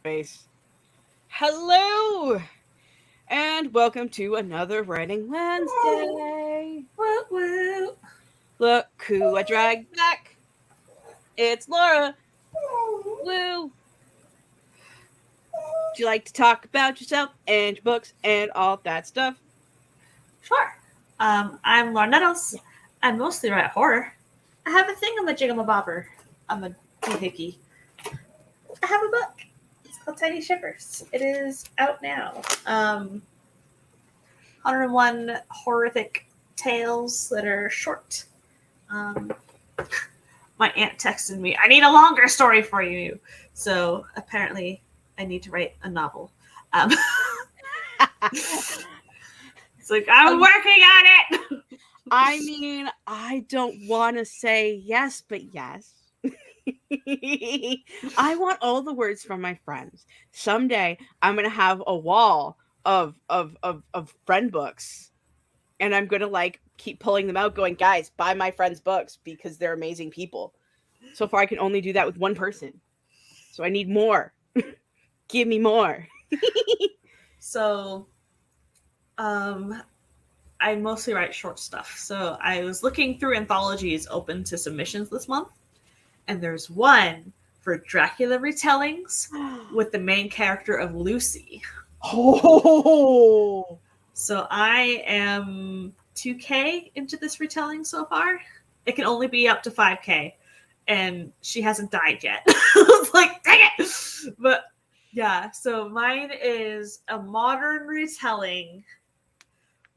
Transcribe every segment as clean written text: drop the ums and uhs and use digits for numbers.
face. Hello, and welcome to another Writing Wednesday. Woo woo. Look who I dragged back. It's Laura. Woo. Would you like to talk about yourself and your books and all that stuff? Sure. I'm Laura Nettles. I mostly write horror. I have a thing on the jiggle-bobber. I'm a doohickey. I have a book. It's called Tiny Shivers. It is out now. 101 horrific tales that are short. My aunt texted me, I need a longer story for you. So apparently I need to write a novel. It's like, I'm working on it. I mean, I don't want to say yes, but yes. I want all the words from my friends. Someday I'm gonna have a wall of friend books, and I'm gonna keep pulling them out, going, guys, buy my friends' books because they're amazing people. So far, I can only do that with one person, so I need more. Give me more. So, I mostly write short stuff. So I was looking through anthologies open to submissions this month, and there's one for Dracula retellings with the main character of Lucy. Oh, So I am 2K into this retelling so far. It can only be up to 5K, and she hasn't died yet. I was like, dang it! But yeah, so mine is a modern retelling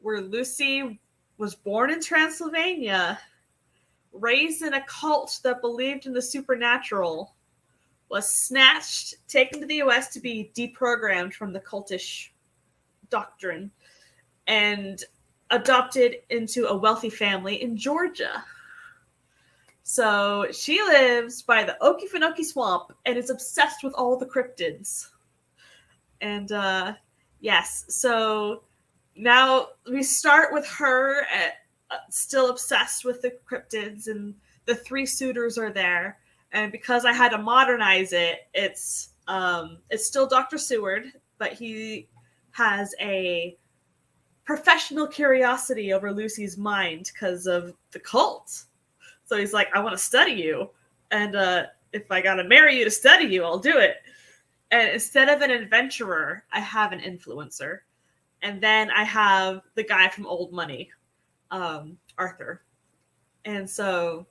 where Lucy was born in Transylvania, raised in a cult that believed in the supernatural, was snatched, taken to the US to be deprogrammed from the cultish doctrine, and adopted into a wealthy family in Georgia. So she lives by the Okefenokee Swamp and is obsessed with all the cryptids. And yes, so now we start with her still obsessed with the cryptids, and the three suitors are there. And because I had to modernize it, it's still Dr. Seward, but he has a professional curiosity over Lucy's mind because of the cult. So he's like, I want to study you, and if I gotta marry you to study you, I'll do it. And instead of an adventurer, I have an influencer. And then I have the guy from Old Money, Arthur. And so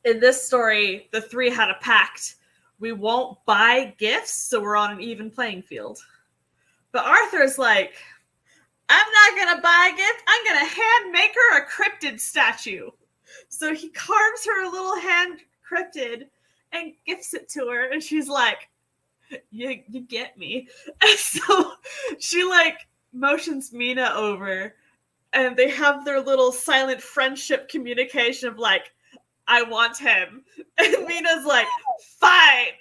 in this story, the three had a pact. We won't buy gifts, so we're on an even playing field. But Arthur's like, I'm not going to buy a gift. I'm going to hand make her a cryptid statue. So he carves her a little hand cryptid and gifts it to her. And she's like, you get me. And so she motions Mina over, and they have their little silent friendship communication of like, I want him. And Mina's like, fine.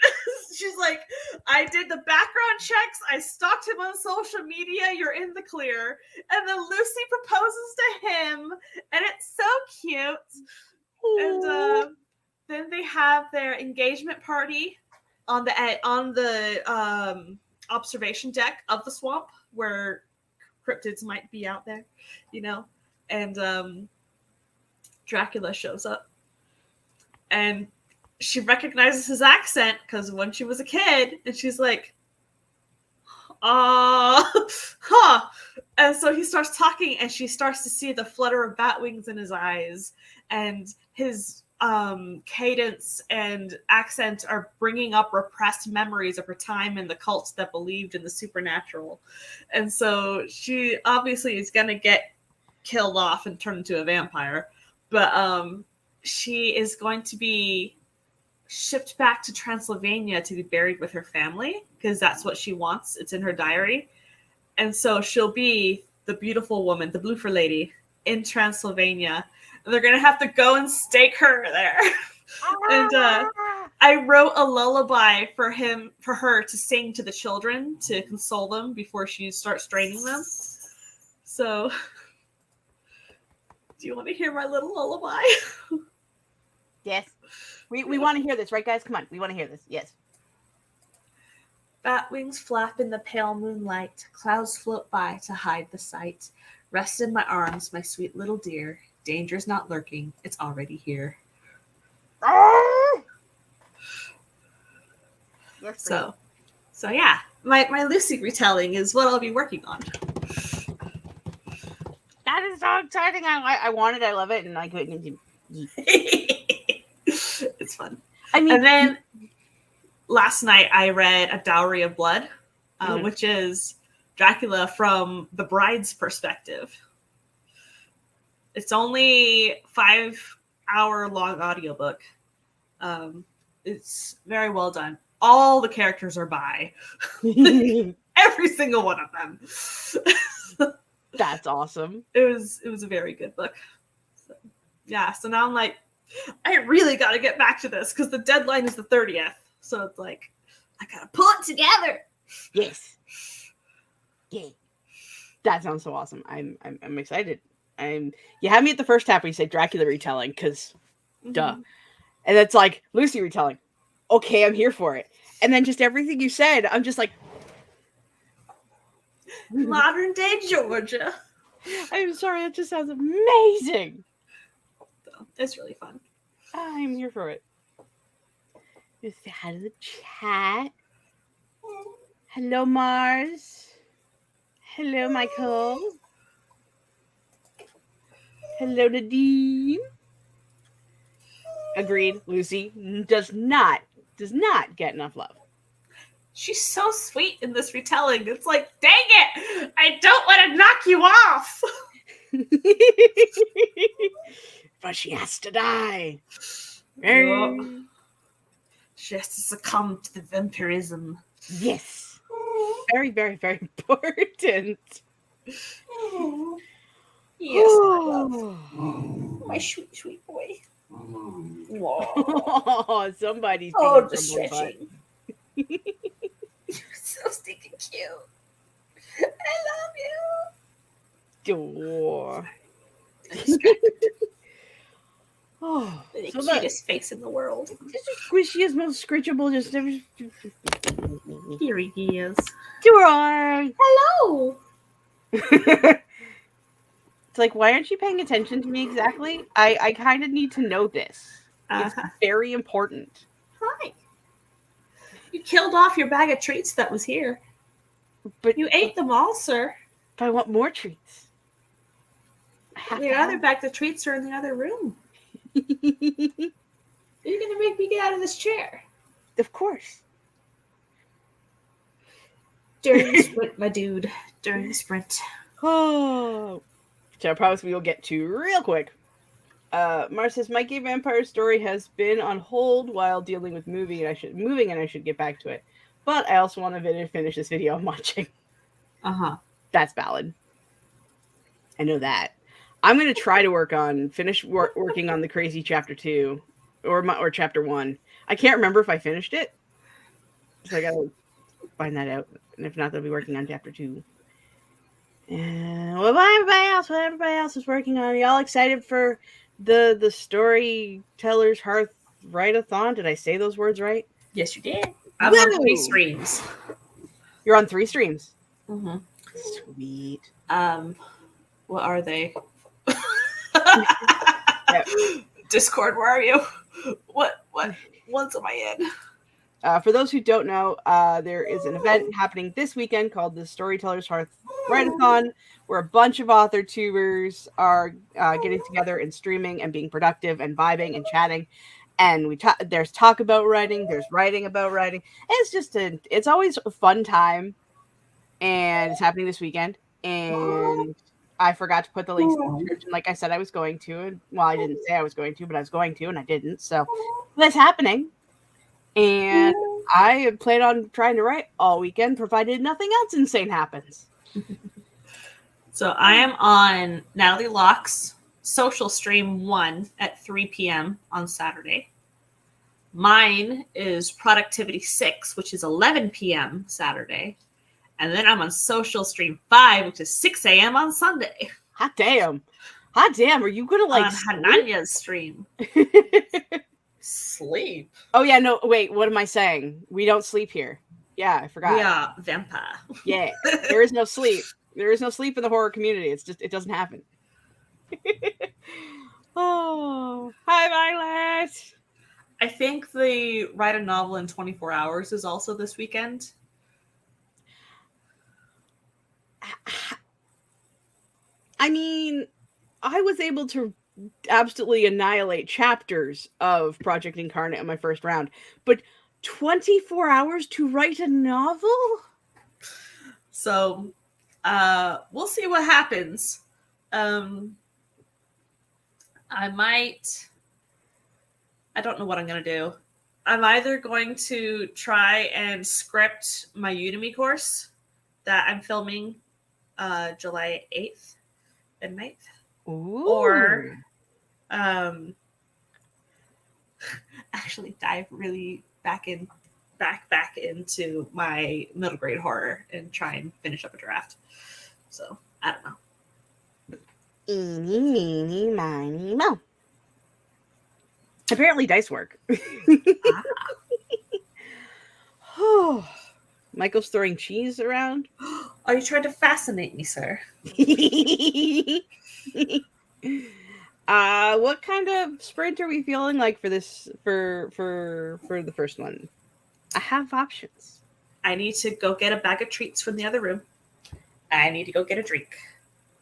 She's like, I did the background checks, I stalked him on social media, you're in the clear. And then Lucy proposes to him, and it's so cute. And then they have their engagement party on the observation deck of the swamp where cryptids might be out there, and Dracula shows up, and she recognizes his accent because when she was a kid, and she's like, huh. And so he starts talking, and she starts to see the flutter of bat wings in his eyes, and his cadence and accent are bringing up repressed memories of her time in the cults that believed in the supernatural. And so she obviously is going to get killed off and turned into a vampire, but she is going to be shipped back to Transylvania to be buried with her family because that's what she wants. It's in her diary. And so she'll be the beautiful woman, the Bloofer lady in Transylvania. And they're going to have to go and stake her there. And I wrote a lullaby for her to sing to the children to console them before she starts draining them. So, do you want to hear my little lullaby? Yes. We want to hear this, right, guys? Come on. We want to hear this. Yes. Bat wings flap in the pale moonlight, clouds float by to hide the sight. Rest in my arms, my sweet little dear. Danger's not lurking, it's already here. Yes, So yeah, my Lucy retelling is what I'll be working on. that is so exciting. I want it. I love it, and I couldn't. It's fun. I mean, And then last night I read A Dowry of Blood, which is Dracula from the bride's perspective. It's only 5-hour long audiobook. It's very well done. All the characters are bi. Every single one of them. That's awesome. It was a very good book. So, yeah, so now I'm like, I really got to get back to this because the deadline is the 30th. So it's like, I got to pull it together. Yes. Yeah. That sounds so awesome. I'm excited. You had me at the first half where you said Dracula retelling because duh. And it's like Lucy retelling. Okay, I'm here for it. And then just everything you said, I'm just like modern day Georgia. I'm sorry, that just sounds amazing. So, it's really fun. I'm here for it. Just say hi to the chat. Hello, Mars. Hello, Michael. Hello, Nadine. Agreed. Lucy does not get enough love. She's so sweet in this retelling. It's like, dang it! I don't want to knock you off. But she has to die. Yep. She has to succumb to the vampirism. Yes. Very, very, very important. Yes, my love. My sweet, sweet boy. Oh, somebody's oh, the stretching. You're so stinking cute. I love you. Oh. Oh, The so cutest face in the world. Just the squishiest, most scritchable, just Here he is. George. Hello. It's like, why aren't you paying attention to me exactly? I kind of need to know this. It's very important. Hi. You killed off your bag of treats that was here. But you ate them all, sir. But I want more treats. Your other bag of treats are in the other room. Are you going to make me get out of this chair? Of course. During the sprint, my dude. During the sprint. Oh. So I promise we will get to real quick. Mars says, my gay vampire story has been on hold while dealing with moving, and I should get back to it. But I also want to finish this video I'm watching. That's valid. I know that. I'm going to try to working on the Crazy Chapter 2 or Chapter 1. I can't remember if I finished it. So I got to find that out. And if not, they'll be working on Chapter 2. And what everybody else is working on. Are y'all excited for the Storyteller's Hearth Write-a-thon? Did I say those words right? Yes, you did. I'm on 3 streams. You're on 3 streams? Mm-hmm. Sweet. What are they? Yep. Discord, where are you? What ones am I in? For those who don't know, there is an event happening this weekend called the Storyteller's Hearth Write-a-thon, where a bunch of author tubers are getting together and streaming and being productive and vibing and chatting. And there's talk about writing, there's writing about writing. And it's always a fun time. And it's happening this weekend. And I forgot to put the links in the description like I said I was going to. And, well, I didn't say I was going to, but I was going to, and I didn't. So that's happening. And I plan on trying to write all weekend, provided nothing else insane happens. So I am on Natalie Locke's social stream 1 at 3 p.m. on Saturday. Mine is Productivity 6, which is 11 p.m. Saturday. And then I'm on social stream 5, which is 6 a.m. on Sunday. Hot damn. Are you going to on Hananya's stream? Sleep. Oh, yeah. No, wait. What am I saying? We don't sleep here. Yeah, I We forgot. are vampire. Yeah. There is no sleep. There is no sleep in the horror community. It's just, it doesn't happen. Oh, hi, Violet. I think the write a novel in 24 hours is also this weekend. I mean, I was able to absolutely annihilate chapters of Project Incarnate in my first round, but 24 hours to write a novel? So we'll see what happens. Um, I don't know what I'm going to do. I'm either going to try and script my Udemy course that I'm filming July 8th and 9th, or Ooh. um, actually dive really back into my middle grade horror and try and finish up a draft. So I don't know. Eeny, meeny, miny, mo. Apparently, dice work. Ah. Oh, Michael's throwing cheese around. Are you trying to fascinate me, sir? What kind of sprint are we feeling like for this for the first one? I have options. I need to go get a bag of treats from the other room. I need to go get a drink.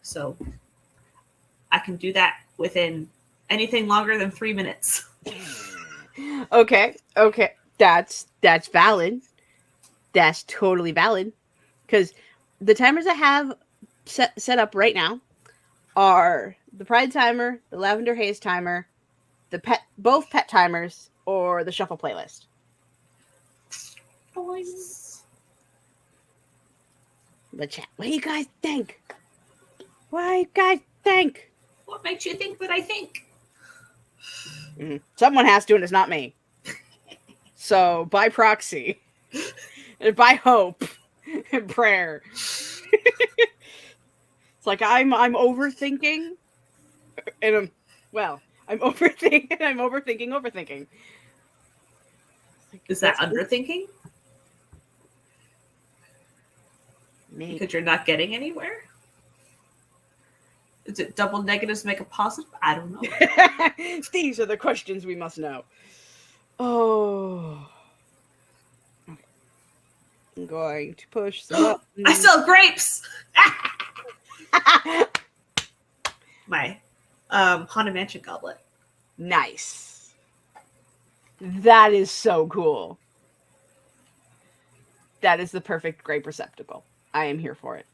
So I can do that within anything longer than 3 minutes. Okay, that's valid. That's totally valid. Because the timers I have set up right now are the Pride timer, the Lavender Haze timer, the both pet timers, or the shuffle playlist. Boys. But chat, what do you guys think? What do you guys think? What makes you think that I think? Someone has to, and it's not me. So by proxy, and by hope and prayer, it's like I'm overthinking, and I'm overthinking. Is that underthinking? Maybe. Because you're not getting anywhere? Is it double negatives make a positive? I don't know. These are the questions we must know. Oh. Okay. I'm going to push the button. I sell grapes! My Haunted Mansion goblet. Nice. That is so cool. That is the perfect grape receptacle. I am here for it.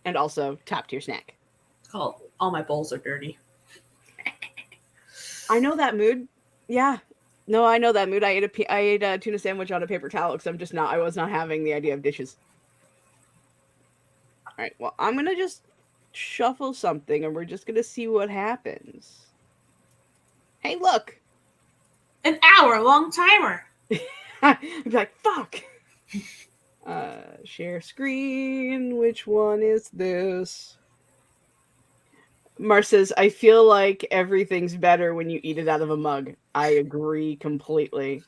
And also top tier snack. Oh, all my bowls are dirty. I know that mood. Yeah. No, I know that mood. I ate a tuna sandwich on a paper towel because I was not having the idea of dishes. All right. Well, I'm going to just shuffle something and we're just going to see what happens. Hey, look. An hour-long timer. I'd be like, fuck. Share screen. Which one is this? Mars says, I feel like everything's better when you eat it out of a mug. I agree completely.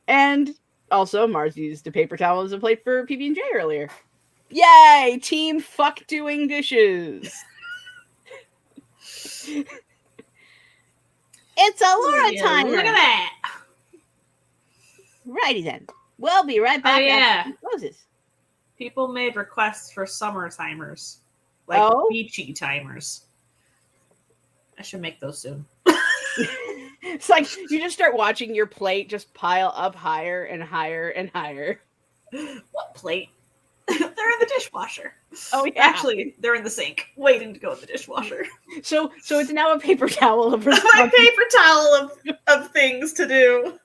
And also, Mars used a paper towel as a plate for PB&J earlier. Yay! Team fuck doing dishes. It's a Laura timer. Look at that. Righty then. We'll be right back. Oh, yeah. After closes. People made requests for summer timers. Like beachy timers. I should make those soon. It's like you just start watching your plate just pile up higher and higher and higher. What plate? They're in the dishwasher. Oh, yeah. Actually, they're in the sink, waiting to go in the dishwasher. So it's now a paper towel of my paper towel of things to do.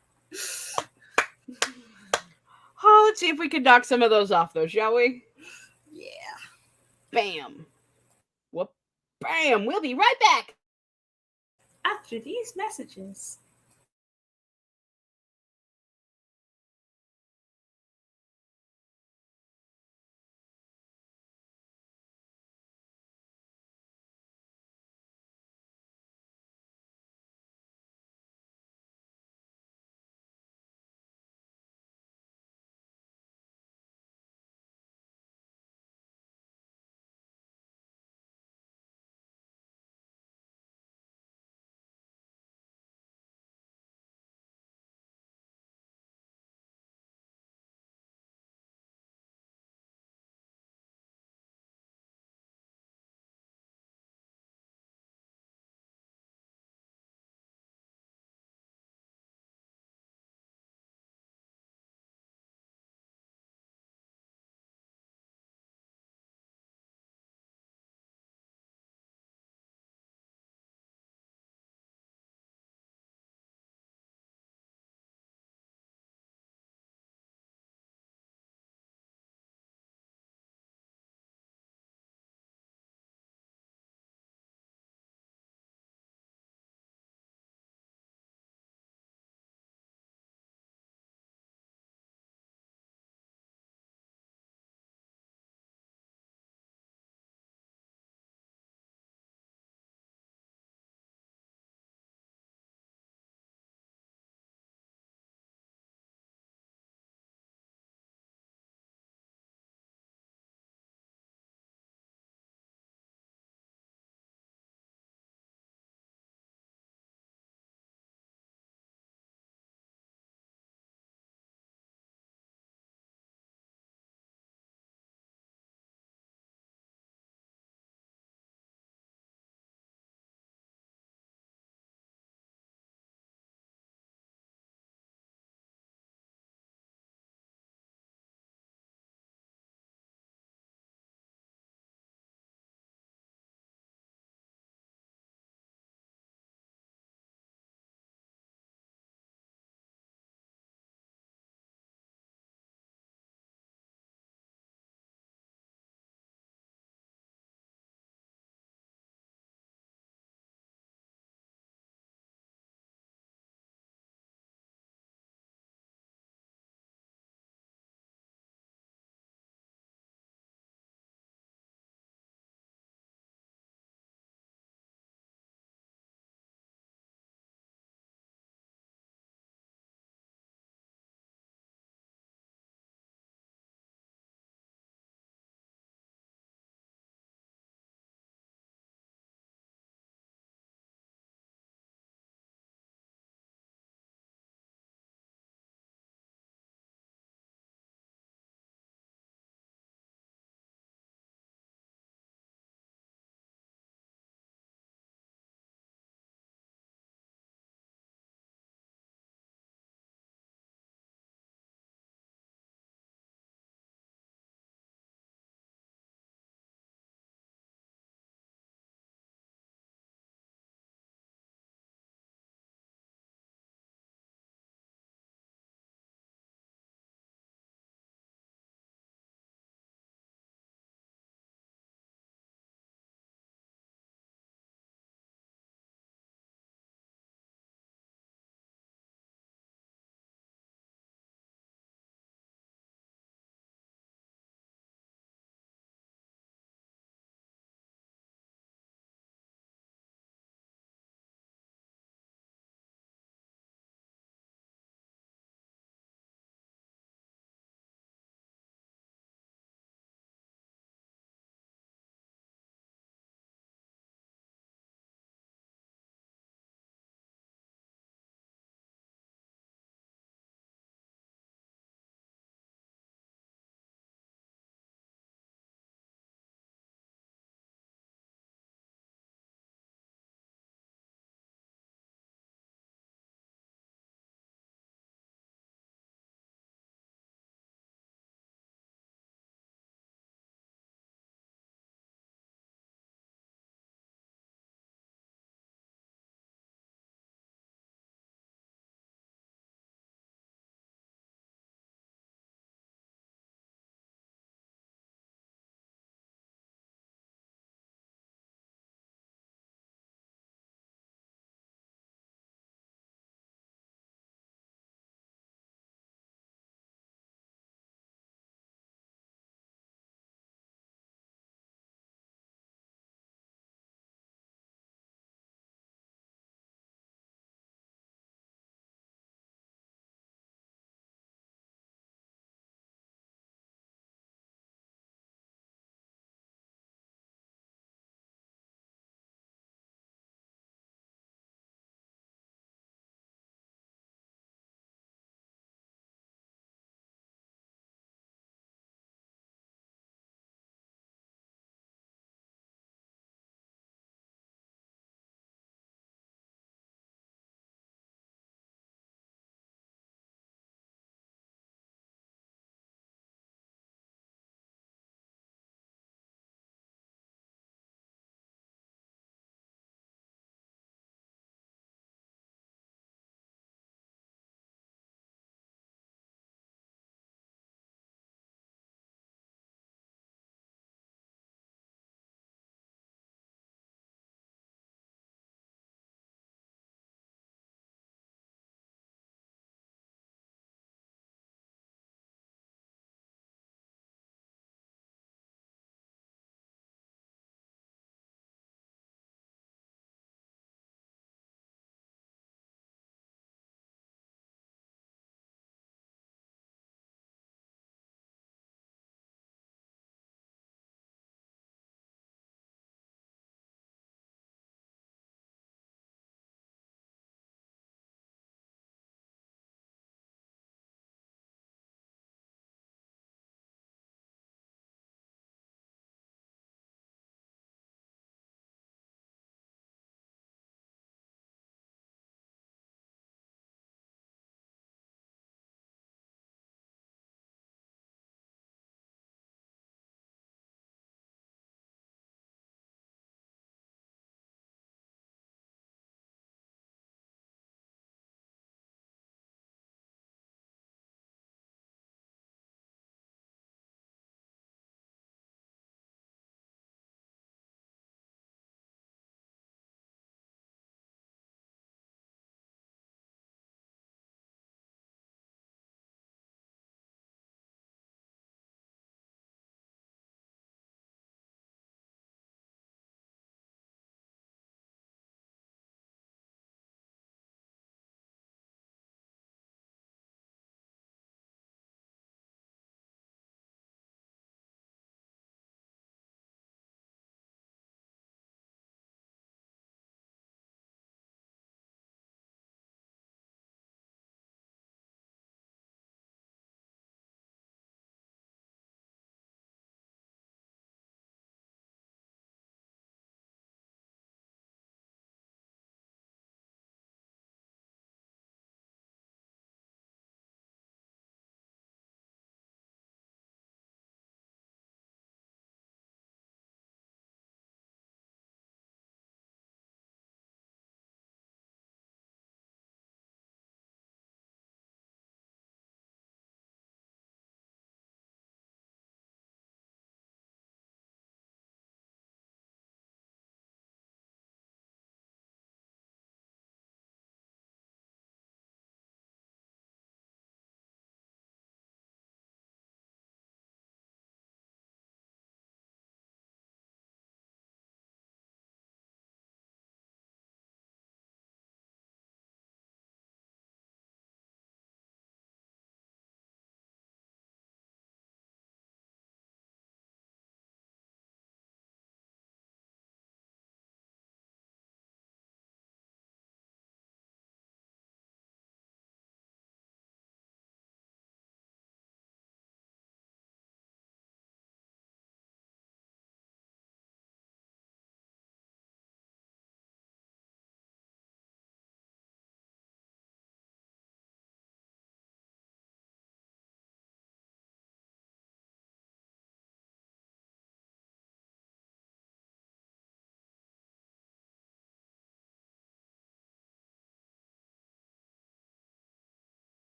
Oh, let's see if we can knock some of those off, though, shall we? Yeah. Bam. Whoop. Bam. We'll be right back. After these messages.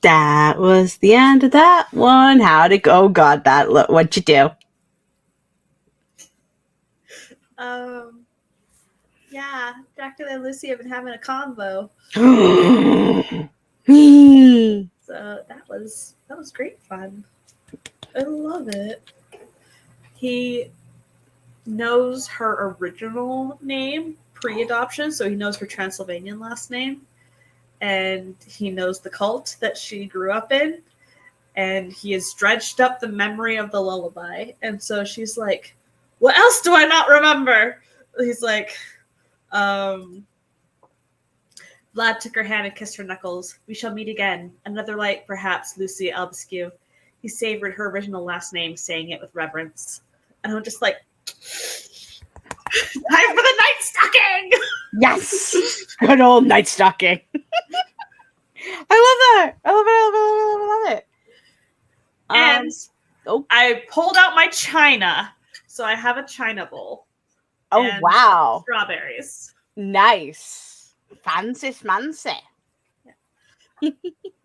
That was the end of that one. How'd it go? Oh, God, what'd you do? Yeah, Dracula and Lucy have been having a convo. So that was great fun. I love it. He knows her original name pre-adoption, so he knows her Transylvanian last name, and he knows the cult that she grew up in, and he has dredged up the memory of the lullaby. And so she's like, "What else do I not remember?" He's like, Vlad took her hand and kissed her knuckles. "We shall meet again. Another light, perhaps, Lucy Albescu." He savored her original last name, saying it with reverence. And I'm just like, time for the night stocking! Yes! Good old night stocking. I love that. I love it. I love it. And I pulled out my china. So I have a china bowl. Oh, wow. Strawberries. Nice. Fancy schmancy. Yeah.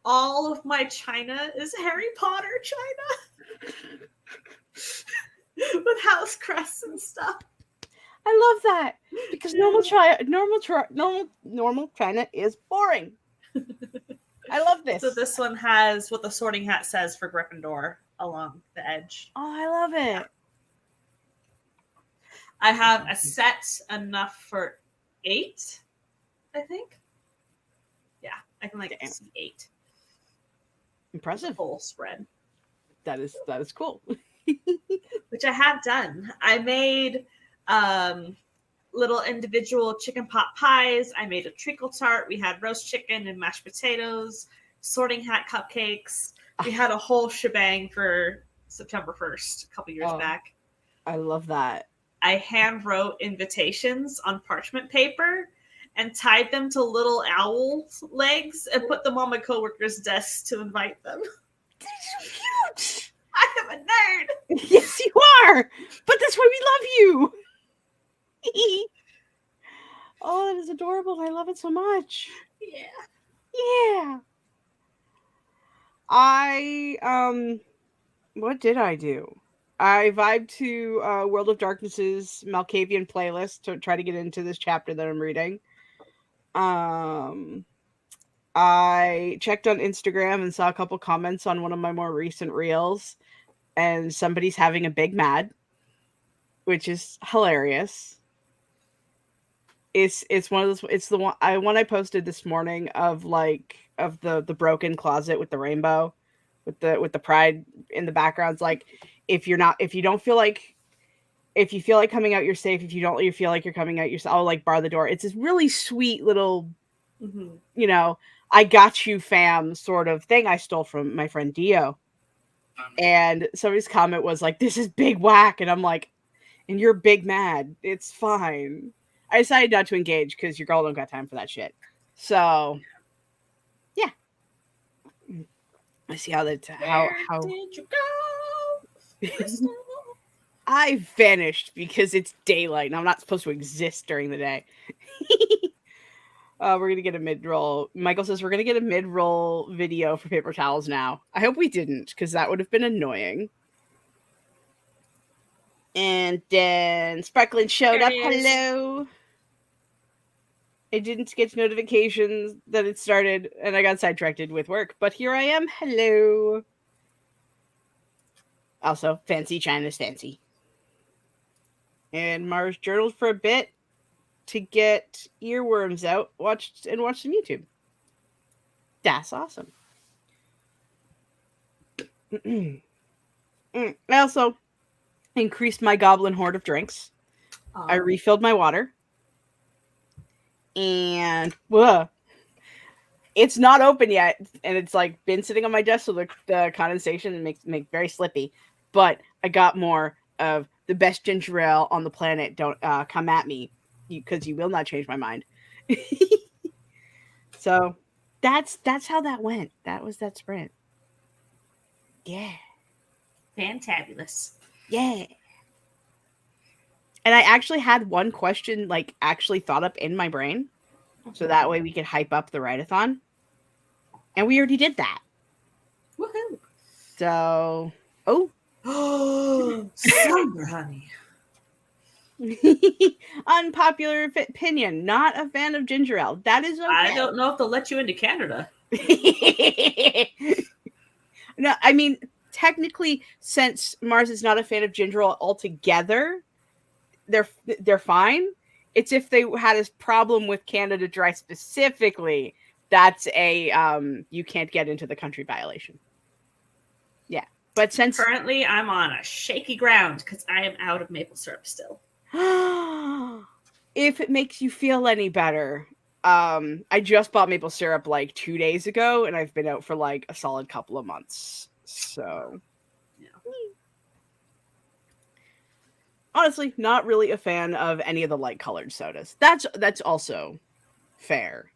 All of my china is Harry Potter china. With house crests and stuff. I love that. Because normal china is boring. I love this. So this one has what the Sorting Hat says for Gryffindor along the edge. Oh, I love it. Yeah. I have a set enough for 8, I think. Yeah, I can see 8. Impressive. Full spread. That is cool. Which I have done. I made little individual chicken pot pies. I made a treacle tart. We had roast chicken and mashed potatoes, Sorting Hat cupcakes. We had a whole shebang for September 1st a couple years back. I love that. I hand wrote invitations on parchment paper and tied them to little owl legs and put them on my coworkers' desks to invite them. That's so cute. I am a nerd. Yes, you are. But that's why we love you. Oh, that is adorable. I love it so much. Yeah. What did I do? I vibed to World of Darkness's Malkavian playlist to try to get into this chapter that I'm reading. I checked on Instagram and saw a couple comments on one of my more recent reels, and somebody's having a big mad, which is hilarious. It's one of those. It's the one I posted this morning of the broken closet with the rainbow, with the pride in the background. It's like, if you feel like coming out, you're safe. If you feel like you're coming out, I'll like bar the door. It's this really sweet little, I got you fam sort of thing I stole from my friend Dio. And somebody's comment was like, "This is big whack," and I'm like, "And you're big mad. It's fine." I decided not to engage because your girl don't got time for that shit. So, yeah. I see how did you go? I vanished because it's daylight and I'm not supposed to exist during the day. We're gonna get a mid-roll. Michael says we're gonna get a mid-roll video for paper towels now. I hope we didn't, because that would have been annoying. And then Sparkling showed up. Hello. I didn't get notifications that it started, and I got sidetracked with work. But here I am. Hello. Also, fancy China's fancy. And Mars journaled for a bit to get earworms out. Watched some YouTube. That's awesome. I also increased my goblin hoard of drinks. I refilled my water. And it's not open yet, and it's like been sitting on my desk, so the condensation makes very slippy. But I got more of the best ginger ale on the planet. Don't come at me, because you will not change my mind. So that's how that went. That was that sprint. Yeah, fantabulous. Yeah. And I actually had one question actually thought up in my brain, so that way we could hype up the write-a-thon. And we already did that. Woohoo! So, oh, Summer honey. unpopular opinion. Not a fan of ginger ale. That is I okay. don't know if they'll let you into Canada. No, I mean, technically, since Mars is not a fan of ginger ale altogether, they're fine. It's if they had a problem with Canada Dry specifically, that's a you can't get into the country violation. Yeah, but since Currently, I'm on a shaky ground because I am out of maple syrup still. if it makes you feel any better, I just bought maple syrup like 2 days ago, and I've been out for like a solid couple of months. So, Yeah. Honestly, not really a fan of any of the light colored sodas. That's also fair.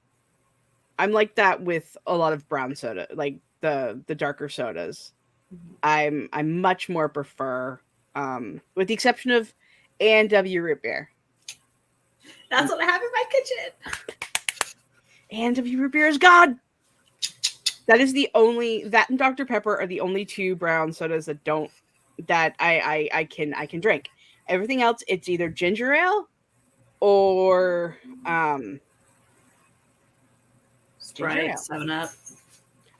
I'm like that with a lot of brown soda, like the darker sodas. I much more prefer, with the exception of A&W root beer. That's what I have in my kitchen. A&W root beer is God. That is the only, that and Dr. Pepper are the only two brown sodas that I can drink. Everything else, it's either ginger ale or ginger ale. Sprite, 7-Up.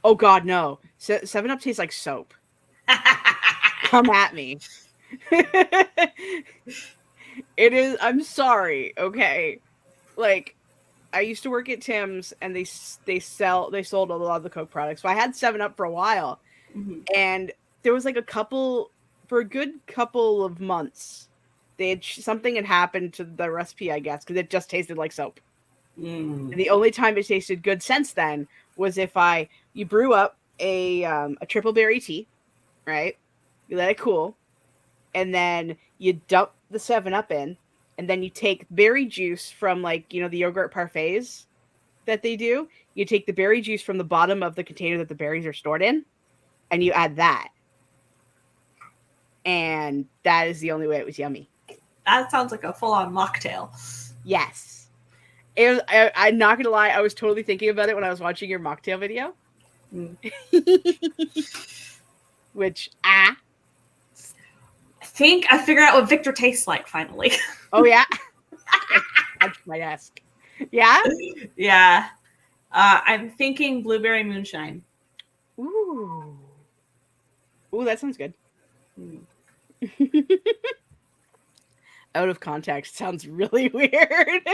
Oh God, no! 7-Up tastes like soap. Come at me. It is. I'm sorry. Okay, like I used to work at Tim's, and they sold a lot of the Coke products. So I had 7-Up for a while, and there was like for a good couple of months, something had happened to the recipe, I guess, because it just tasted like soap. And the only time it tasted good since then was if you brew up a triple berry tea, right? You let it cool, and then you dump the 7-Up in, and then you take berry juice from, like, the yogurt parfaits that they do. You take the berry juice from the bottom of the container that the berries are stored in, and you add that. And that is the only way it was yummy. That sounds like a full-on mocktail. Yes. I'm not going to lie, I was totally thinking about it when I was watching your mocktail video. Which, I think I figured out what Victor tastes like, finally. Oh, yeah? Touch my desk. Yeah? Yeah. I'm thinking blueberry moonshine. Ooh, that sounds good. Out of context sounds really weird.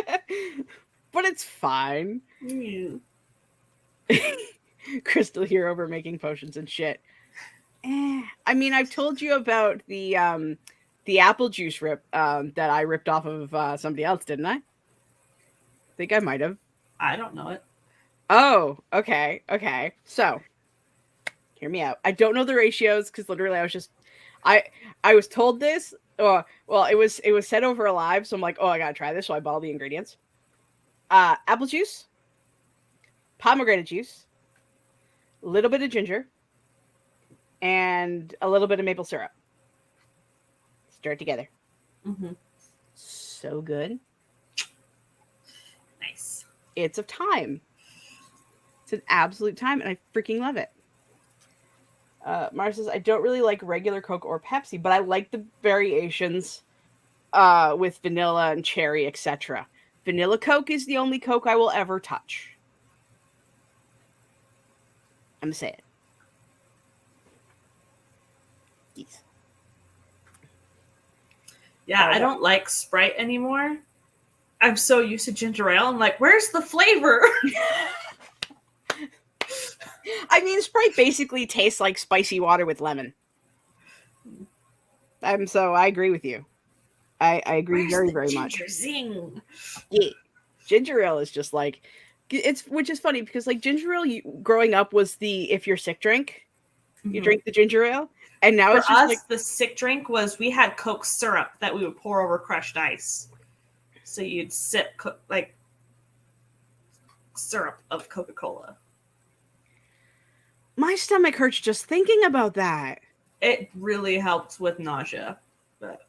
But it's fine. Crystal here over making potions and shit. I mean, I've told you about the apple juice rip that I ripped off of somebody else, didn't I? Think I might have. I don't know it. Oh, okay. So, hear me out. I don't know the ratios because literally I was told this. Well, it was said over a live, so I'm like, oh, I gotta try this. So I bought all the ingredients. Apple juice, pomegranate juice, a little bit of ginger, and a little bit of maple syrup. Stir it together. So good. Nice. It's a time. It's an absolute time, and I freaking love it. Mara says, I don't really like regular Coke or Pepsi, but I like the variations with vanilla and cherry, etc. Vanilla Coke is the only Coke I will ever touch. I'm going to say it. Yes. Yeah, I don't like Sprite anymore. I'm so used to ginger ale. I'm like, where's the flavor? I mean, Sprite basically tastes like spicy water with lemon. So I agree with you. I agree very, very much. Zing. Yeah. Ginger ale is just like, which is funny because like ginger ale growing up was the if you're sick drink. You drink the ginger ale. And now For it's just us, like the sick drink was we had Coke syrup that we would pour over crushed ice. So you'd sip like syrup of Coca-Cola. My stomach hurts just thinking about that. It really helps with nausea. But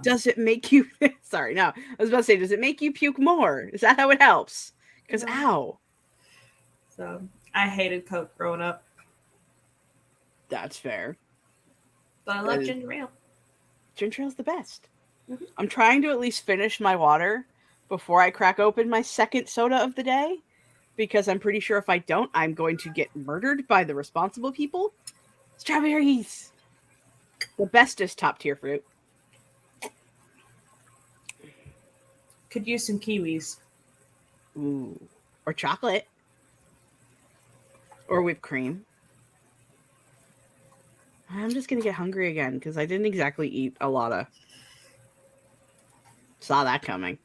does it make you sorry, no. I was about to say, does it make you puke more? Is that how it helps? Because ow. So I hated Coke growing up. That's fair. But I That love is, ginger ale. ginger ale's the best. Mhm. I'm trying to at least finish my water before I crack open my second soda of the day, because I'm pretty sure if I don't, I'm going to get murdered by the responsible people. Strawberries! The bestest top tier fruit. Could use some kiwis. Ooh. Or chocolate. Or whipped cream. I'm just gonna get hungry again because I didn't exactly eat a lot of. Saw that coming.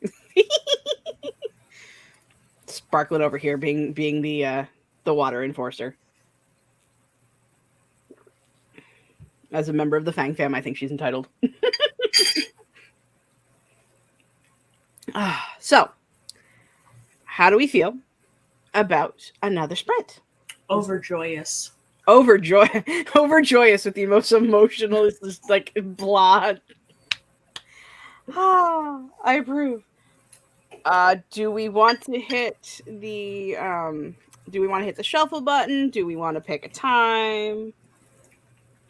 Sparklet over here being the water enforcer. As a member of the Fang fam, I think she's entitled. So, how do we feel about another sprint? Overjoyous. Overjoyous with the most emotional is just like blah. I approve. Do we want to hit the shuffle button? Do we want to pick a time?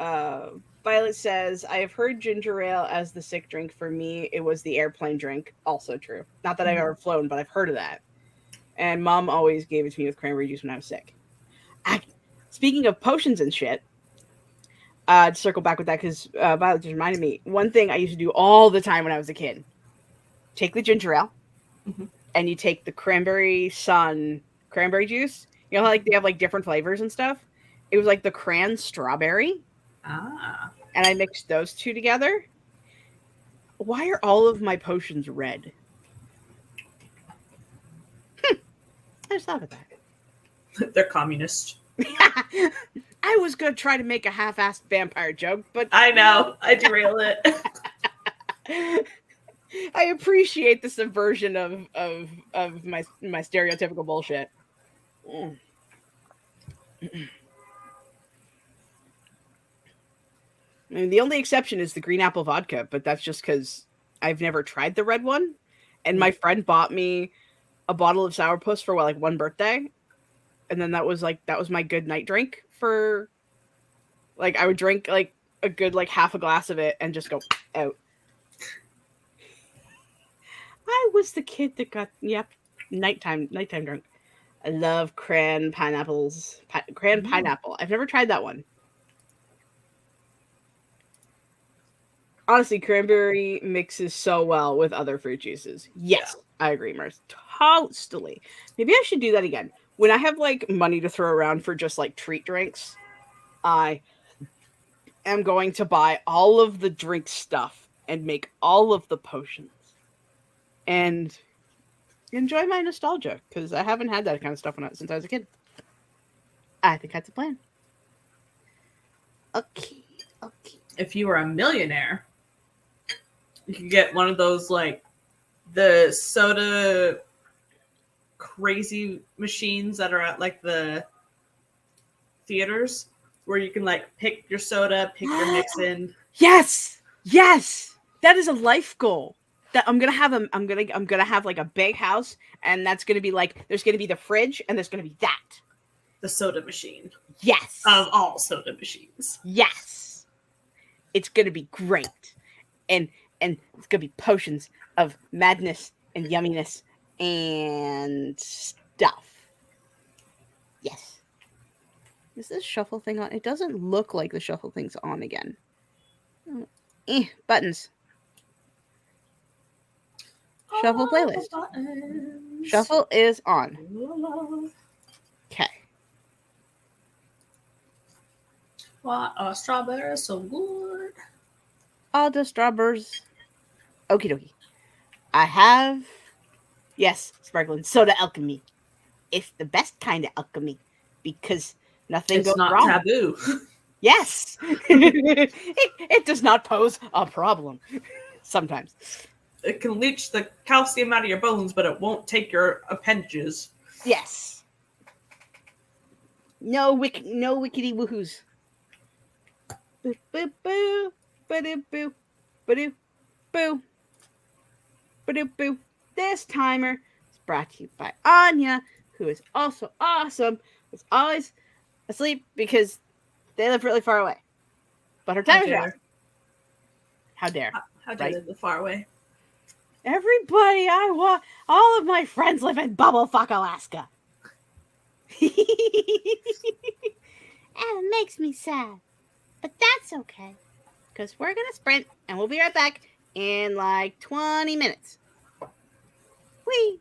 Uh, Violet says, I have heard ginger ale as the sick drink. For me, it was the airplane drink. Also true. Not that I've ever flown, but I've heard of that. And mom always gave it to me with cranberry juice when I was sick. Speaking of potions and shit, to circle back with that, because Violet just reminded me, one thing I used to do all the time when I was a kid, take the ginger ale, Mhm. and you take the cranberry sun cranberry juice. You know how like they have like different flavors and stuff? It was like the cran strawberry, Ah. and I mixed those two together. Why are all of my potions red? I just thought of that. They're communist. I was gonna try to make a half-assed vampire joke, but I know. I derailed it. I appreciate the subversion of my stereotypical bullshit. Mm. I mean, the only exception is the green apple vodka, but that's just because I've never tried the red one. And my friend bought me a bottle of sourpuss for like one birthday, and then that was my good night drink for like I would drink like a good like half a glass of it and just go out. I was the kid that got nighttime drunk. I love cran pineapple. I've never tried that one. Honestly, cranberry mixes so well with other fruit juices. Yes, I agree, Mars. Totally. Maybe I should do that again. When I have like money to throw around for just like treat drinks, I am going to buy all of the drink stuff and make all of the potions and enjoy my nostalgia because I haven't had that kind of stuff since I was a kid. I think that's a plan. Okay. If you were a millionaire, you could get one of those like the soda crazy machines that are at like the theaters where you can like pick your soda, pick your mix in. Yes, that is a life goal. That I'm gonna have like a big house, and that's gonna be like there's gonna be the fridge, and there's gonna be that. The soda machine. Yes. Of all soda machines. Yes. It's gonna be great. And it's gonna be potions of madness and yumminess and stuff. Yes. Is this shuffle thing on? It doesn't look like the shuffle thing's on again. Buttons. Shuffle playlist. Shuffle is on. Okay. What a strawberry so good. All the strawberries. Okie dokie. I have, yes, sparkling soda alchemy. It's the best kind of alchemy because nothing It's goes not wrong. taboo. Yes. it does not pose a problem. Sometimes. It can leach the calcium out of your bones, but it won't take your appendages. Yes. No wickety woohoos. Boo boo boo. Ba-doo boo. Ba-doo boo. Ba-doo boo. This timer is brought to you by Anya, who is also awesome. Is always asleep because They live really far away. But her How time is dare. rising. How dare. How dare Right? they live far away? Everybody I want, all of my friends live in Bubblefuck, Alaska. And it makes me sad. But that's okay. Because we're going to sprint and we'll be right back in like 20 minutes. Whee!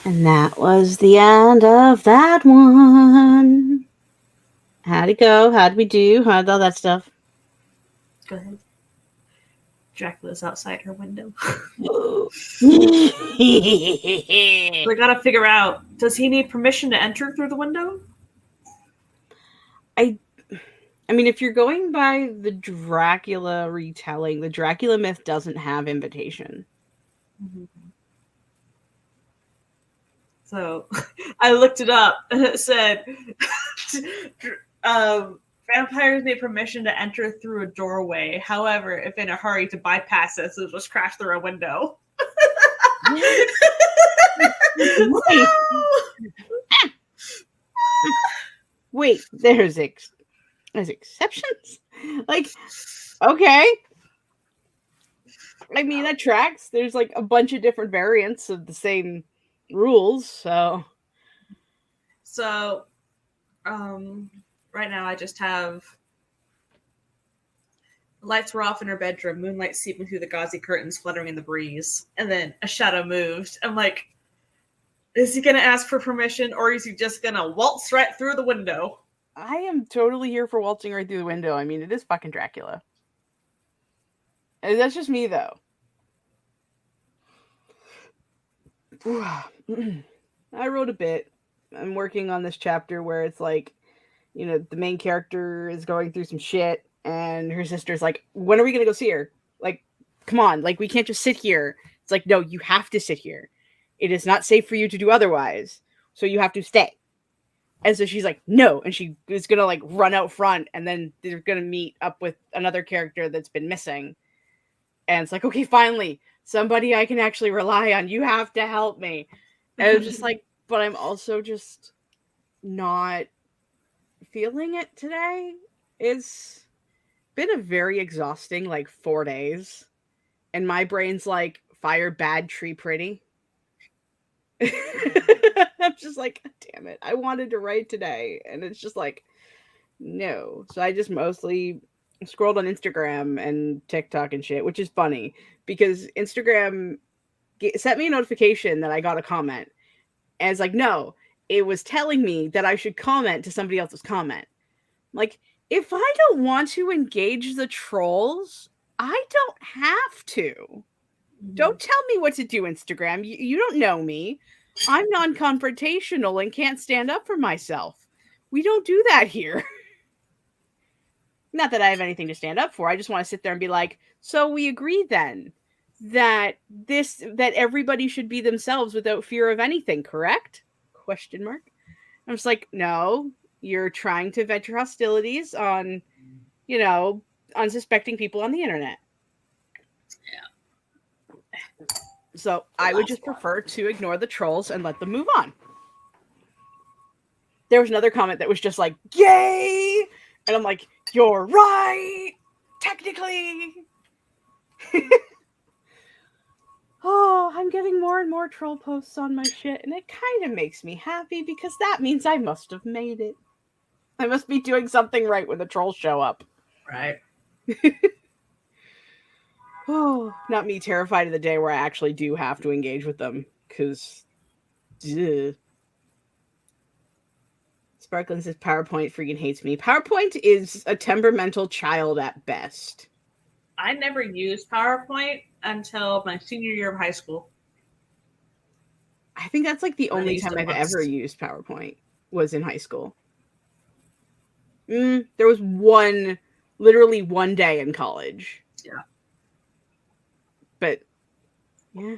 And that was the end of that one. How'd it go? How'd we do? How'd all that stuff? Go ahead. Dracula's outside her window. I We gotta figure out, does he need permission to enter through the window? I mean, if you're going by the Dracula retelling, the Dracula myth doesn't have invitation. Mm-hmm. So I looked it up and it said vampires need permission to enter through a doorway. However, if in a hurry to bypass this, they'll just crash through a window. Wait, wait, there's exceptions? Like, okay. I mean, that tracks. There's like a bunch of different variants of the same rules, so. So, right now I just have lights were off in her bedroom, moonlight seeping through the gauzy curtains, fluttering in the breeze, and then a shadow moved. I'm like, is he gonna ask for permission, or is he just gonna waltz right through the window? I am totally here for waltzing right through the window. I mean, it is fucking Dracula. That's just me, though. I wrote a bit. I'm working on this chapter where it's like, the main character is going through some shit, and her sister's like, when are we gonna go see her? Like, come on, like, we can't just sit here. It's like, no, you have to sit here. It is not safe for you to do otherwise, so you have to stay. And so she's like, no, and she is gonna like run out front, and then they're gonna meet up with another character that's been missing. And it's like, okay, finally, somebody I can actually rely on. You have to help me. And it's just like, but I'm also just not feeling it today. It's been a very exhausting like 4 days, and my brain's like, fire bad, tree pretty. I'm just like, damn it, I wanted to write today, and it's just like, no. So I just mostly scrolled on Instagram and TikTok and shit, which is funny because Instagram sent me a notification that I got a comment, and it's like, no, it was telling me that I should comment to somebody else's comment. Like, if I don't want to engage the trolls, I don't have to. Don't tell me what to do, Instagram. You don't know me. I'm non-confrontational and can't stand up for myself. We don't do that here. Not that I have anything to stand up for. I just want to sit there and be like, so we agree then that everybody should be themselves without fear of anything, correct? Question mark. I'm just like, no, you're trying to vent your hostilities on, unsuspecting people on the internet. Yeah. So I would just prefer to ignore the trolls and let them move on. There was another comment that was just like, yay! And I'm like, you're right! Technically! Oh, I'm getting more and more troll posts on my shit, and it kind of makes me happy because that means I must have made it. I must be doing something right when the trolls show up. Right. Oh, not me terrified of the day where I actually do have to engage with them, because... Sparkling says PowerPoint freaking hates me. PowerPoint is a temperamental child at best. I never used PowerPoint until my senior year of high school. I think that's like the only time I've ever used PowerPoint was in high school. There was literally one day in college. Yeah. But yeah,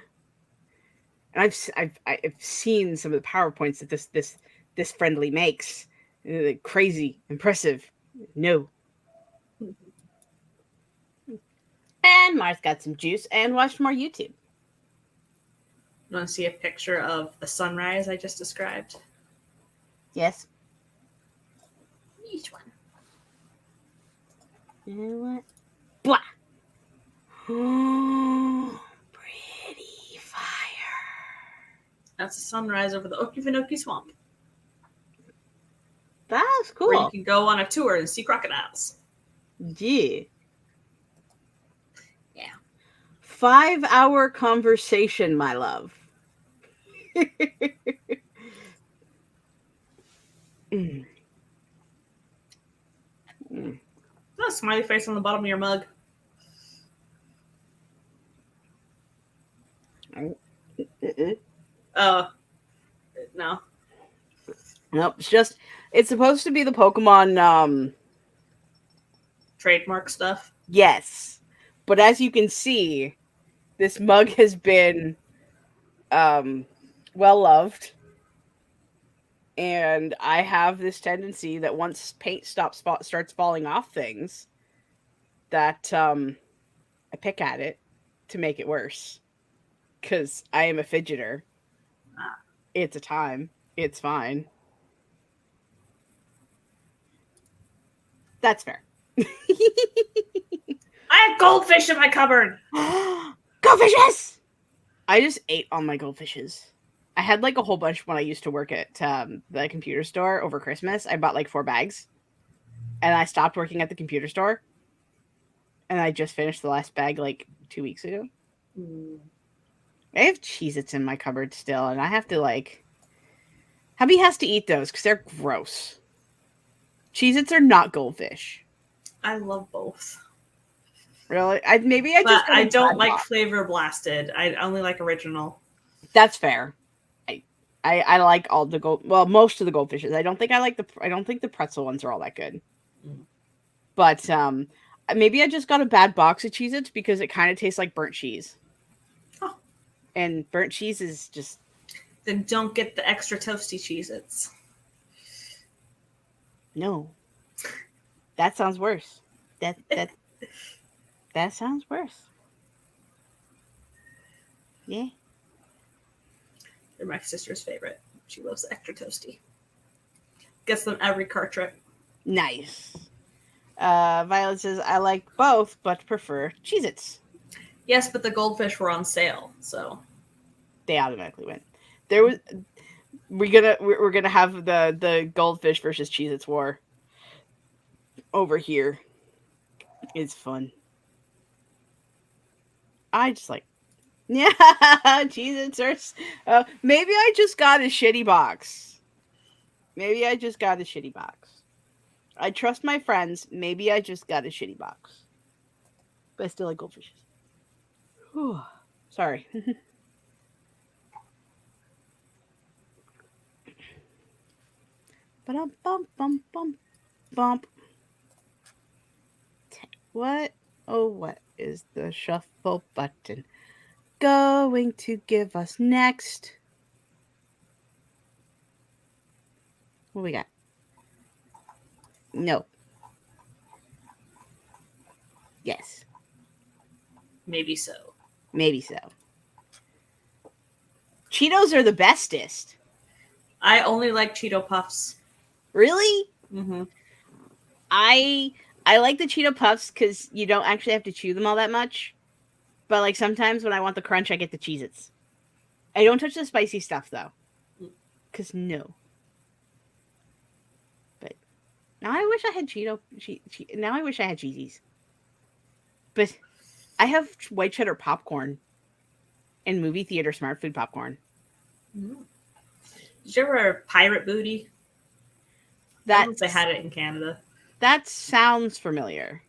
and I've seen some of the PowerPoints that this friendly makes. Crazy, impressive. No. And Mars got some juice and watched more YouTube. You want to see a picture of the sunrise I just described? Yes. Each one. You know what? Blah. Oh, pretty fire. That's a sunrise over the Okefenokee Swamp. That's cool. Where you can go on a tour and see crocodiles. Yeah. Yeah. 5-hour conversation, my love. Mm. Mm. Oh, smiley face on the bottom of your mug. Mm-mm. Oh, no. Nope, it's supposed to be the Pokemon, Trademark stuff. yes. But as you can see, this mug has been, um, well loved. And I have this tendency that once paint starts falling off things, that, I pick at it to make it worse. Because I am a fidgeter. Ah. It's a time. It's fine. That's fair. I have goldfish in my cupboard. Goldfishes! I just ate all my goldfishes. I had like a whole bunch when I used to work at the computer store over Christmas. I bought like 4 bags. And I stopped working at the computer store. And I just finished the last bag like 2 weeks ago. Mm. I have Cheez-Its in my cupboard still. And I have to like... Hubby has to eat those because they're gross. Cheez-Its are not goldfish. I love both. Really? I But just I don't like flavor blasted. I only like original. That's fair. I like all the most of the goldfishes. I don't think the pretzel ones are all that good. Mm. But maybe I just got a bad box of Cheez-Its because it kind of tastes like burnt cheese. Oh. And burnt cheese is just... Then don't get the extra toasty Cheez-Its. No. That sounds worse. That sounds worse. Yeah. They're my sister's favorite. She loves the extra toasty. Gets them every car trip. Nice. Violet says, I like both, but prefer Cheez-Its. Yes, but the goldfish were on sale, so They automatically win. There was... We're gonna have the goldfish versus Cheez-Its war over here. It's fun. I just like... Yeah, Cheez-Its are... maybe I just got a shitty box. Maybe I just got a shitty box. I trust my friends. Maybe I just got a shitty box. But I still like goldfishes. Whew. Sorry. Bump, bump, bump, bump, bump. What? Oh, what is the shuffle button going to give us next? What we got? No. Yes. maybe so. Maybe so. Cheetos are the bestest. I only like Cheeto Puffs. Really? Mm-hmm. I like the Cheeto Puffs because you don't actually have to chew them all that much. But like sometimes when I want the crunch, I get the Cheez-Its. I don't touch the spicy stuff though. Because no. But now I wish I had now I wish I had Cheezies. But I have white cheddar popcorn and movie theater smart food popcorn. Mm. Did you ever Pirate Booty? They had it in Canada. That sounds familiar.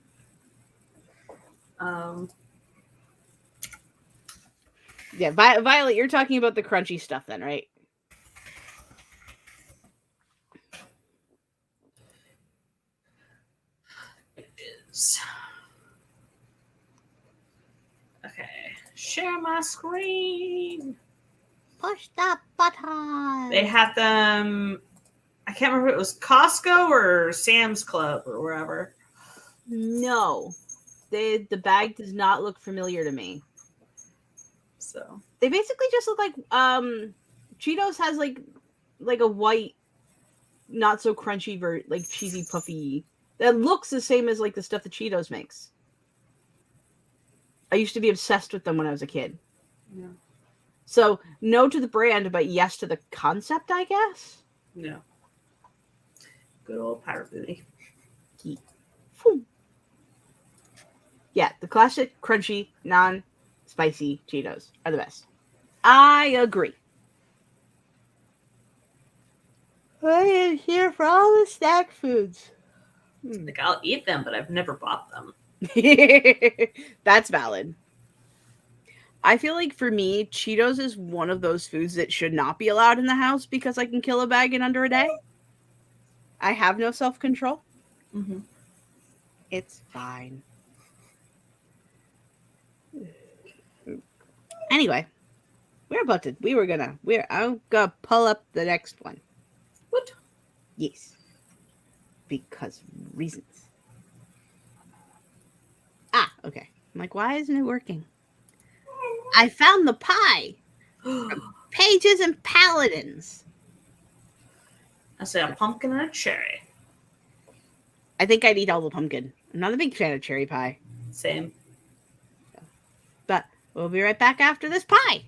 Yeah, Violet, you're talking about the crunchy stuff then, right? It is. Okay. Share my screen. Push that button. They had them. I can't remember if it was Costco or Sam's Club or wherever. No. The bag does not look familiar to me. So they basically just look like Cheetos has like a white, not so crunchy like cheesy puffy that looks the same as like the stuff that Cheetos makes. I used to be obsessed with them when I was a kid. Yeah. So no to the brand, but yes to the concept, I guess. Yeah. Good old Pirate Booty. Yeah, the classic crunchy, non-spicy Cheetos are the best. I agree. I am here for all the snack foods. Like, I'll eat them, but I've never bought them. That's valid. I feel like for me, Cheetos is one of those foods that should not be allowed in the house because I can kill a bag in under a day. I have no self control. Mm-hmm. It's fine. Anyway, I'm gonna pull up the next one. What? Yes. Because reasons. Ah, okay. I'm like, why isn't it working? I found the pie from Pages and Paladins. I say a pumpkin and a cherry. I think I'd eat all the pumpkin. I'm not a big fan of cherry pie. Same. But we'll be right back after this pie.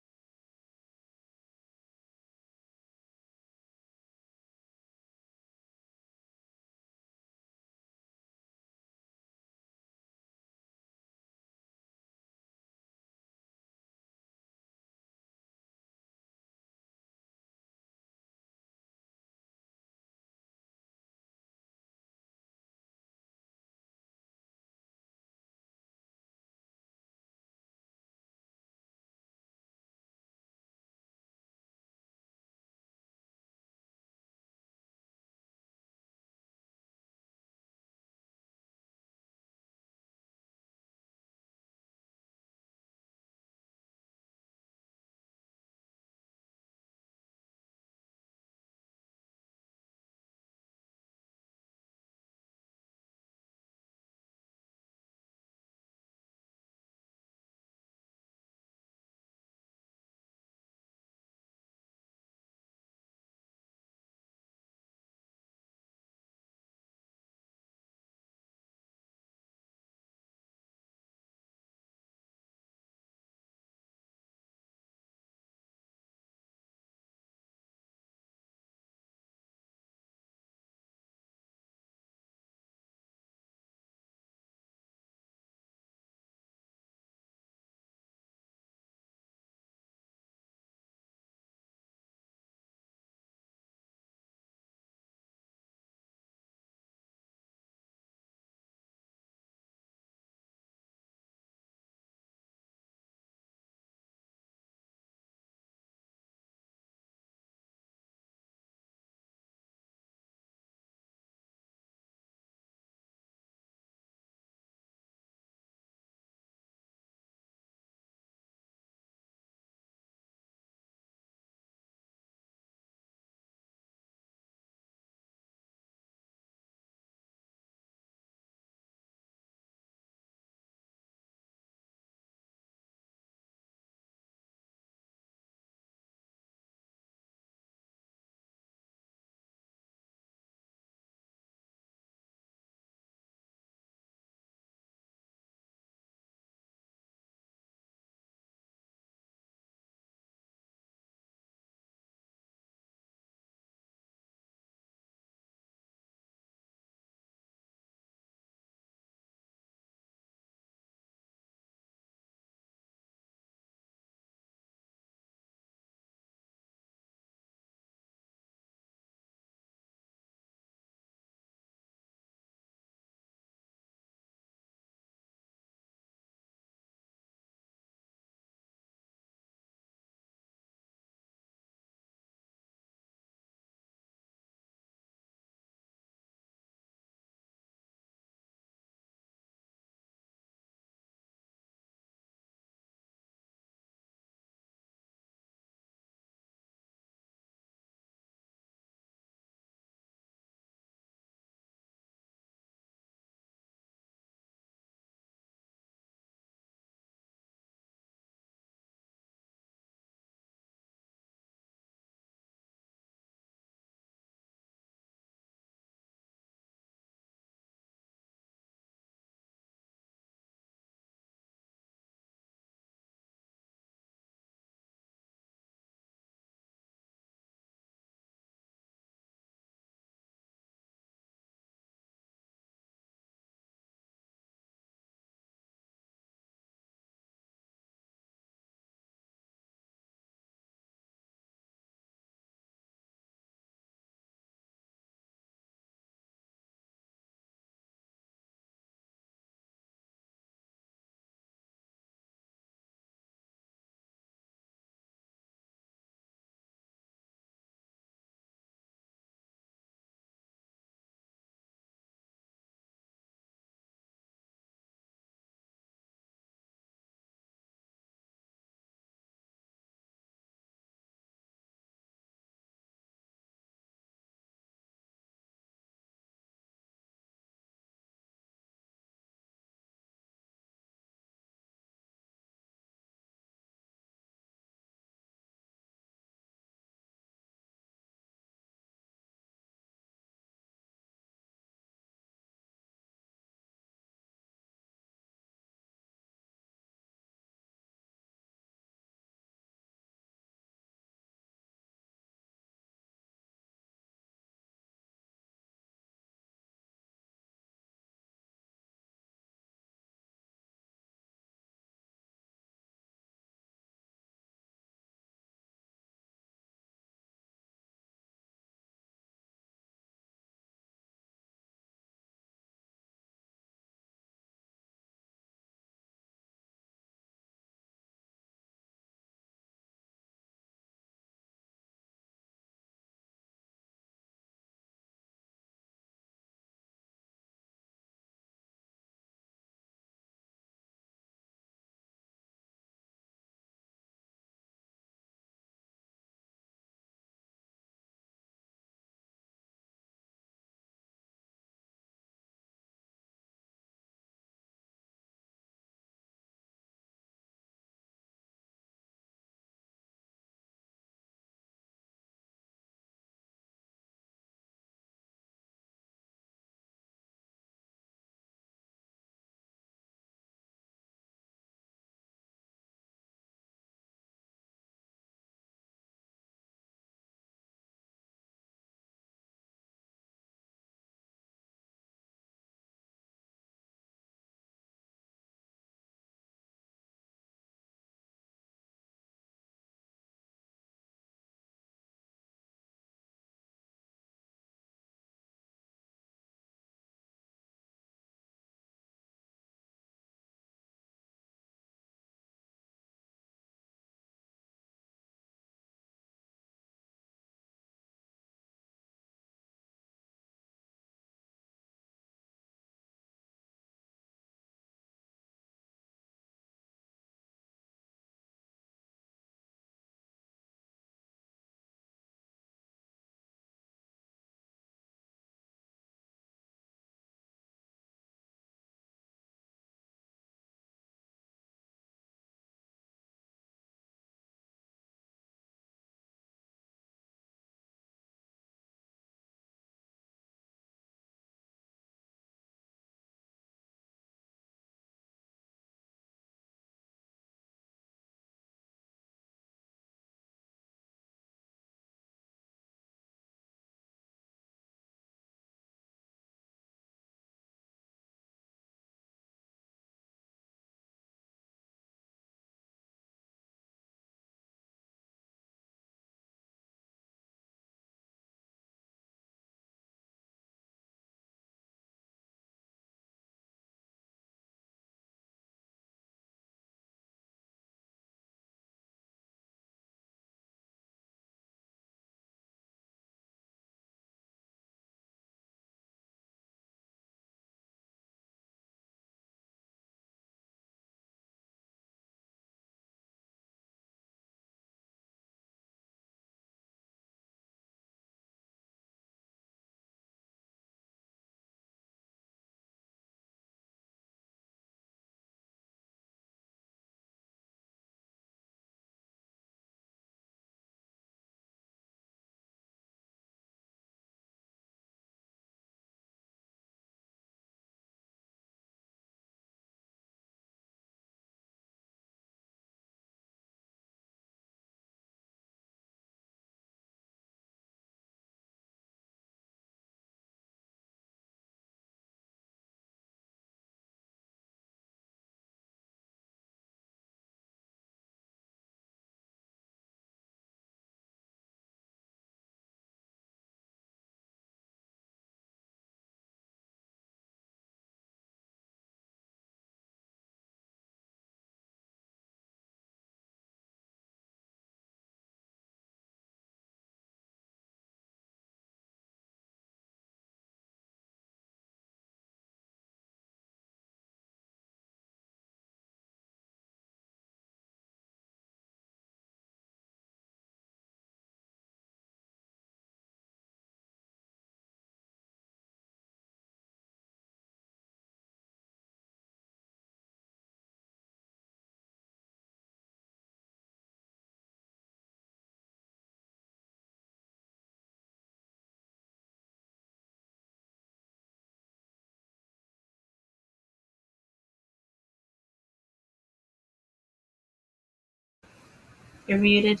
You're muted.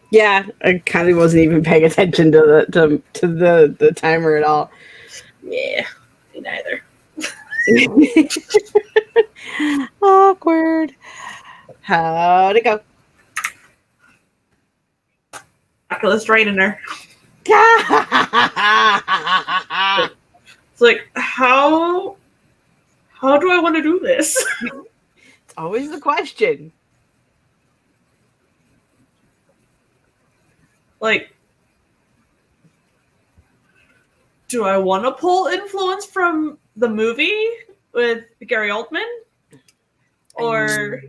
Yeah, I kind of wasn't even paying attention to the timer at all. Yeah, me neither. Awkward. How'd it go? Oculus draining her. It's It's like, how do I want to do this? always the question. Like, do I want to pull influence from the movie with Gary Oldman? Or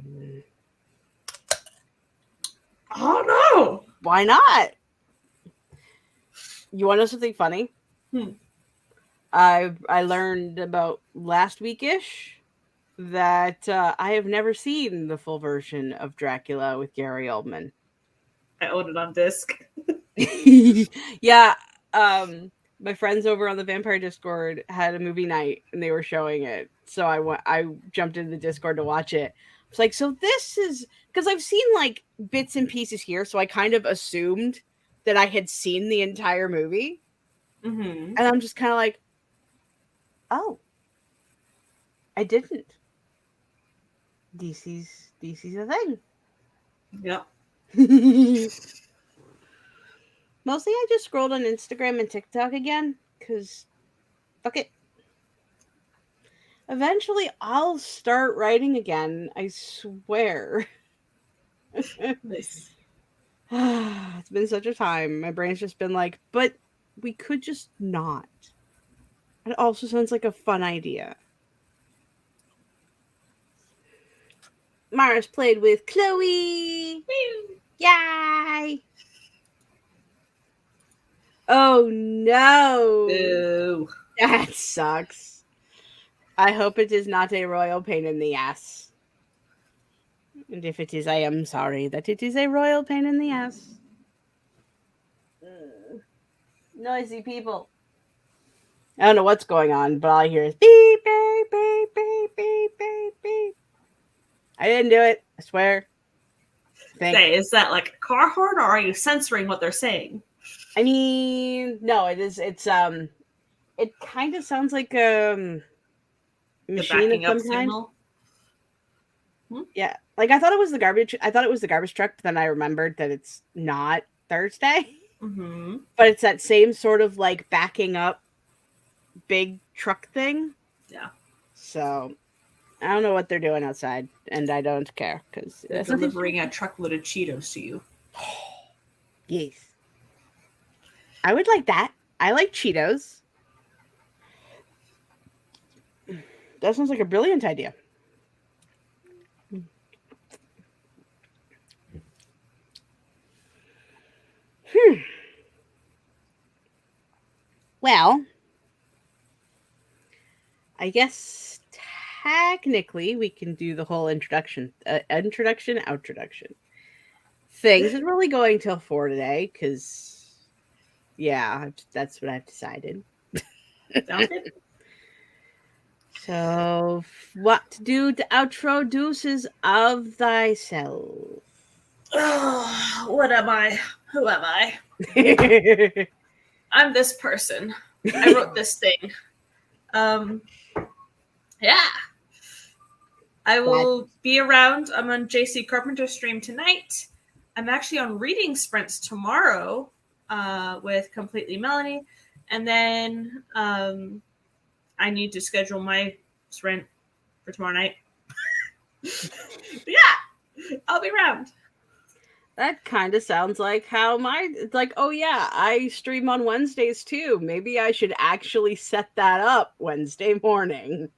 I don't know. Why not? You want to know something funny? I learned about last weekish that I have never seen the full version of Dracula with Gary Oldman. I own it on disc. Yeah, my friends over on the Vampire Discord had a movie night and they were showing it, so I jumped into the Discord to watch it. It's like, so this is because I've seen like bits and pieces here, so I kind of assumed that I had seen the entire movie, Mm-hmm. and I'm just kind of like, oh, I didn't. DC's a thing. Yep. Mostly I just scrolled on Instagram and TikTok again, because fuck it. Eventually I'll start writing again, I swear. Nice. It's been such a time. My brain's just been like, but we could just not. It also sounds like a fun idea. Mars played with Chloe. Yay! Oh no. Boo. That sucks. I hope it is not a royal pain in the ass. And if it is, I am sorry that it is a royal pain in the ass. Noisy people. I don't know what's going on, but all I hear is beep, beep, beep, beep, beep, beep, beep. I didn't do it. I swear. Say, is that like a car horn, or are you censoring what they're saying? I mean, no, it is. It kind of sounds like The machine of backing up some kind. signal. Yeah, like I thought it was the garbage. I thought it was the garbage truck, but then I remembered that it's not Thursday. Mm-hmm. But it's that same sort of like backing up big truck thing. Yeah. So I don't know what they're doing outside, and I don't care because They're delivering a truckload of Cheetos to you. Yes, I would like that. I like Cheetos. That sounds like a brilliant idea. Well, I guess technically we can do the whole introduction things is really going till 4 today because yeah, that's what I've decided. Sounds good. So what to do to outro deuces of thyself? Oh, what am I? Who am I? I'm this person. I wrote this thing. Yeah. I will be around. I'm on JC Carpenter's stream tonight. I'm actually on reading sprints tomorrow with Completely Melanie. And then I need to schedule my sprint for tomorrow night. Yeah, I'll be around. That kind of sounds like how it's like, oh yeah, I stream on Wednesdays too. Maybe I should actually set that up Wednesday morning.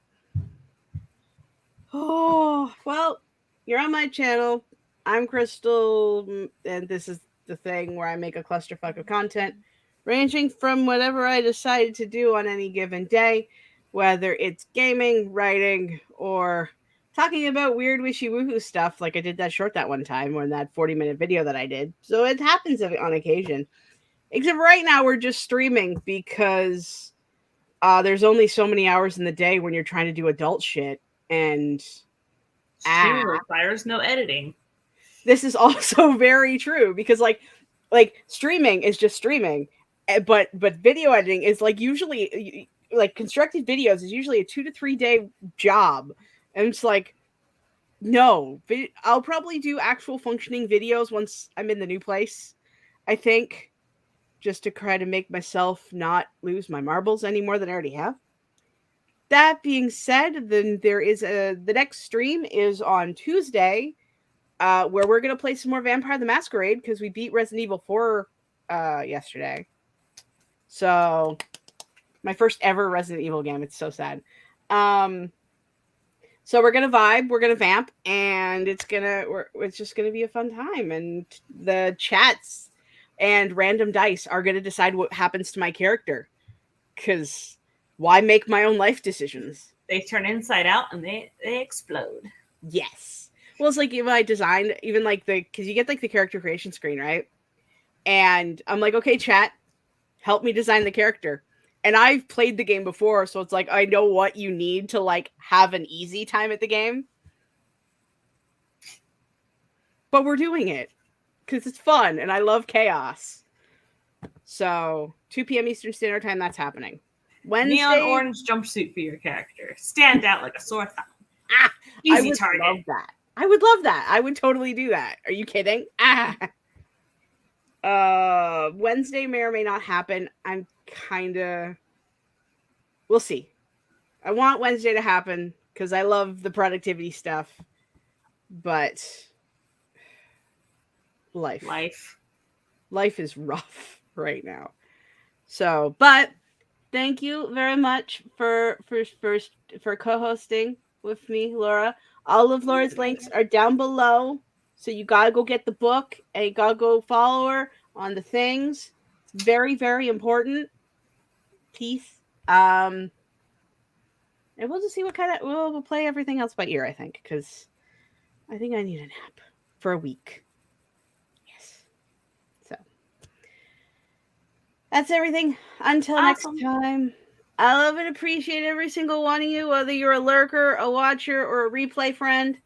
Oh, well, you're on my channel. I'm Crystal, and this is the thing where I make a clusterfuck of content, ranging from whatever I decided to do on any given day, whether it's gaming, writing, or talking about weird wishy woohoo stuff like I did that short that one time or in that 40-minute video that I did. So it happens on occasion. Except right now we're just streaming because there's only so many hours in the day when you're trying to do adult shit, and True, requires no editing. this is also very true because like streaming is just streaming, but video editing is like usually like constructed videos is usually a 2 to 3 day job, and it's like no, I'll probably do actual functioning videos once I'm in the new place. I think just to try to make myself not lose my marbles any more than I already have. That being said, then there is the next stream is on Tuesday, where we're gonna play some more Vampire the Masquerade because we beat Resident Evil 4 yesterday. So my first ever Resident Evil game. It's so sad. Um, so we're gonna vibe, we're gonna vamp, and it's just gonna be a fun time. And the chats and random dice are gonna decide what happens to my character. Cause why make my own life decisions? They turn inside out and they explode. Yes. Well, it's like if I designed even like because you get like the character creation screen, right? And I'm like, okay, chat, help me design the character. And I've played the game before, so it's like I know what you need to like have an easy time at the game. But we're doing it because it's fun and I love chaos. So 2 p.m. Eastern Standard Time, that's happening. Wednesday, neon orange jumpsuit for your character. Stand out like a sore thumb. I Easy would target. love that. I would love that. I would totally do that. Are you kidding? Wednesday may or may not happen. I'm kind of. We'll see. I want Wednesday to happen because I love the productivity stuff, but life is rough right now. So, but thank you very much for co-hosting with me, Laura. All of Laura's links are down below, so you gotta go get the book and you gotta go follow her on the things. It's very, very important. Peace. And we'll just see what kind of we'll play everything else by ear, I think, because I think I need a nap for a week. Yes. So that's everything. Until next time. I love and appreciate every single one of you, whether you're a lurker, a watcher, or a replay friend.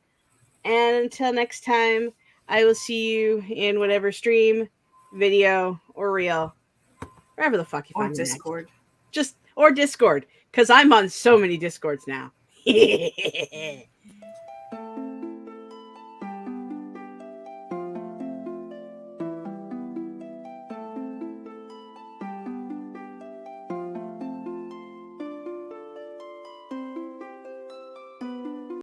And until next time, I will see you in whatever stream, video, or reel, wherever the fuck you find me. Discord. Or Discord, because I'm on so many Discords now.